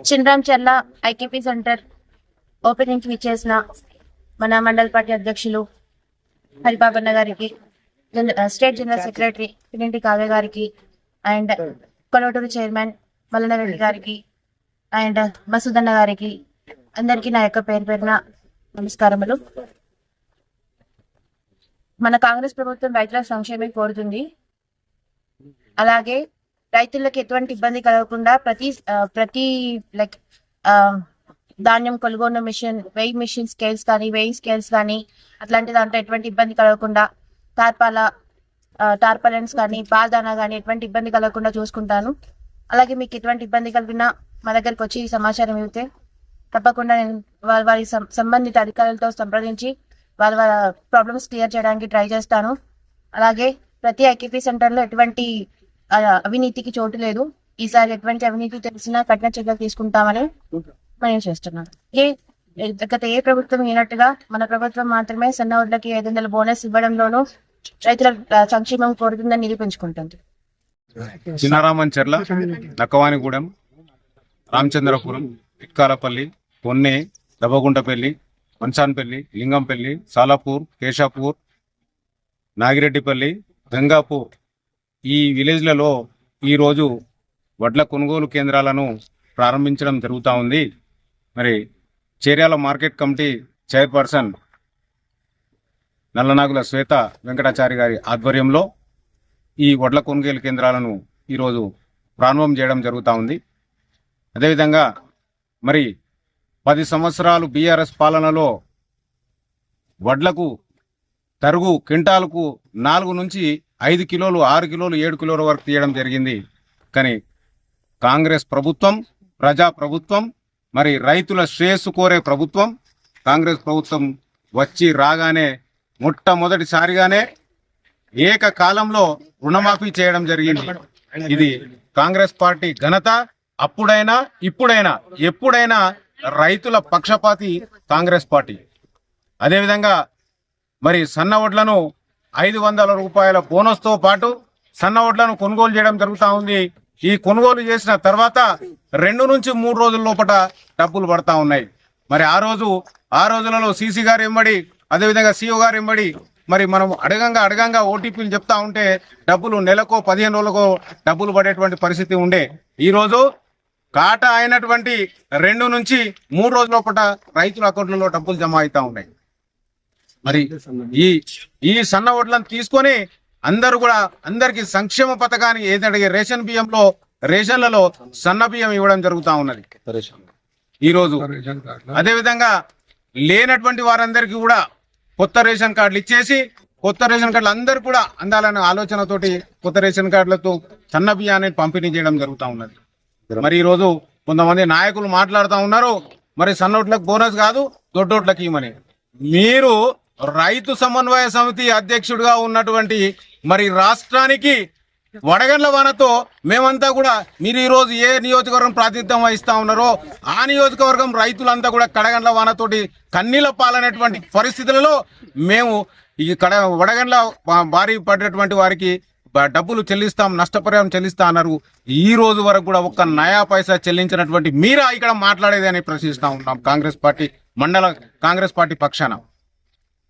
చిండ్రాంచర్ల IKP centre opening కి విచ్చేసిన మన మండల పార్టీ అధ్యక్షులు హరిబాబన్న గారికి, స్టేట్ జనరల్ సెక్రటరీ పినింటి కావ్య గారికి, అండ్ కొలవటూరు చైర్మన్ మల్లనరెడ్డి గారికి, అండ్ మసూదన్న గారికి, అందరికీ నా యొక్క పేరు పేరున నమస్కారములు. మన కాంగ్రెస్ ప్రభుత్వం రైతుల సంక్షేమం కోరుతుంది. అలాగే రైతులకు ఎటువంటి ఇబ్బంది కలగకుండా ప్రతి లైక్ ధాన్యం కొనుగోలు మిషన్, వెయింగ్ స్కేల్స్ కానీ అట్లాంటి దాంట్లో ఎటువంటి ఇబ్బంది కలగకుండా టార్పాలెన్స్ కానీ బాల్దానా కానీ ఎటువంటి ఇబ్బంది కలగకుండా చూసుకుంటాను. అలాగే మీకు ఎటువంటి ఇబ్బంది కలిగినా మా దగ్గరకు వచ్చి సమాచారం ఇస్తే తప్పకుండా నేను వారి సంబంధిత అధికారులతో సంప్రదించి వాళ్ళ ప్రాబ్లమ్స్ క్లియర్ చేయడానికి ట్రై చేస్తాను. అలాగే ప్రతి ఐకేపీ సెంటర్లో ఎటువంటి అవినీతికి చోటు లేదు. ఈసారి ఎటువంటి అవినీతి తెలిసినా కఠిన చర్యలు తీసుకుంటామని మనం చేస్తున్నాం. గత ఏ ప్రభుత్వం అయినట్టుగా మన ప్రభుత్వం మాత్రమే సన్న వడ్లకి 500 బోనస్ ఇవ్వడంలోనూ రైతుల సంక్షేమం కోరుతుందని నిరూపించుకుంటుంది. చిన్నరామంచర్ల, నక్కవానిగూడెం, రామచంద్రపురం, ఇట్కాలపల్లి, పొన్నే, దబ్బగుంటపల్లి, మంచాన్పల్లి, లింగంపల్లి, సాలాపూర్, కేశాపూర్, నాగిరెడ్డిపల్లి, గంగాపూర్ ఈ విలేజ్లలో ఈరోజు వడ్ల కొనుగోలు కేంద్రాలను ప్రారంభించడం జరుగుతూ ఉంది. మరి చేర్యాల మార్కెట్ కమిటీ చైర్పర్సన్ నల్లనాగుల శ్వేత వెంకటాచారి గారి ఆధ్వర్యంలో ఈ వడ్ల కొనుగోలు కేంద్రాలను ఈరోజు ప్రారంభం చేయడం జరుగుతూ ఉంది. అదేవిధంగా మరి 10 సంవత్సరాలు బీఆర్ఎస్ పాలనలో వడ్లకు తరుగు క్వింటాలకు 4 నుంచి 5 కిలోలు, 6 కిలోలు, 7 కిలోల వరకు తీయడం జరిగింది. కానీ కాంగ్రెస్ ప్రభుత్వం ప్రజా ప్రభుత్వం, మరి రైతుల శ్రేయస్సు కోరే ప్రభుత్వం కాంగ్రెస్ ప్రభుత్వం వచ్చి రాగానే మొట్టమొదటిసారిగానే ఏకకాలంలో రుణమాఫీ చేయడం జరిగింది. ఇది కాంగ్రెస్ పార్టీ ఘనత. అప్పుడైనా ఇప్పుడైనా ఎప్పుడైనా రైతుల పక్షపాతి కాంగ్రెస్ పార్టీ. అదేవిధంగా మరి సన్న వడ్లను 500 రూపాయల బోనస్తో పాటు సన్న వడ్లను కొనుగోలు చేయడం జరుగుతూ ఉంది. ఈ కొనుగోలు చేసిన తర్వాత 2 నుంచి 3 రోజుల లోపల డబ్బులు పడతా ఉన్నాయి. మరి ఆ రోజులలో సీసీ గారు ఎంబడి, అదేవిధంగా సిఓ గారు ఎంబడి మరి మనం అడగంగా ఓటీపీలు చెప్తా ఉంటే డబ్బులు నెలకో 15 రోజులకో డబ్బులు పడేటువంటి పరిస్థితి ఉండే. ఈరోజు కాటా అయినటువంటి 2 నుంచి 3 రోజుల లోపల రైతుల అకౌంట్లలో డబ్బులు జమ అవుతా ఉన్నాయి. మరి ఈ సన్న వడ్లను తీసుకొని అందరికి సంక్షేమ పథకానికి ఏదంటే రేషన్లలో సన్న బియ్యం ఇవ్వడం జరుగుతూ ఉన్నది ఈరోజు. అదేవిధంగా లేనటువంటి వారందరికీ కూడా కొత్త రేషన్ కార్డులు ఇచ్చేసి కొత్త రేషన్ కార్డులు అందరూ కూడా అందాలనే ఆలోచనతోటి కొత్త రేషన్ కార్డులతో సన్న బియ్యాన్ని పంపిణీ చేయడం జరుగుతూ ఉన్నది. మరి ఈరోజు కొంతమంది నాయకులు మాట్లాడుతూ ఉన్నారు, మరి సన్నోట్లకు బోనస్ కాదు దొడ్డోట్లకి ఇవ్వమని. మీరు రైతు సమన్వయ సమితి అధ్యక్షుడిగా ఉన్నటువంటి మరి రాష్ట్రానికి వడగండ్ల వానతో మేమంతా కూడా, మీరు ఈరోజు ఏ నియోజకవర్గం ప్రాతినిధ్యం వహిస్తా ఉన్నారో ఆ నియోజకవర్గం రైతులంతా కూడా కడగండ్ల వానతోటి కన్నీళ్ళ పాలైనటువంటి పరిస్థితులలో మేము ఈ వడగండ్ల భారీ పడినటువంటి వారికి డబ్బులు చెల్లిస్తాం, నష్టపరిహారం చెల్లిస్తా అన్నారు. ఈ రోజు వరకు కూడా ఒక్క నయా పైసా చెల్లించినటువంటి మీరా ఇక్కడ మాట్లాడేది అని ప్రశ్నిస్తా ఉన్నాం కాంగ్రెస్ పార్టీ పక్షాన.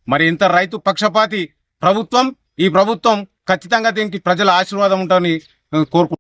మరి ఇంత రైతు పక్షపాతి ప్రభుత్వం, ఈ ప్రభుత్వం ఖచ్చితంగా దీనికి ప్రజల ఆశీర్వాదం ఉంటుందని కోరుకుంటున్నాం.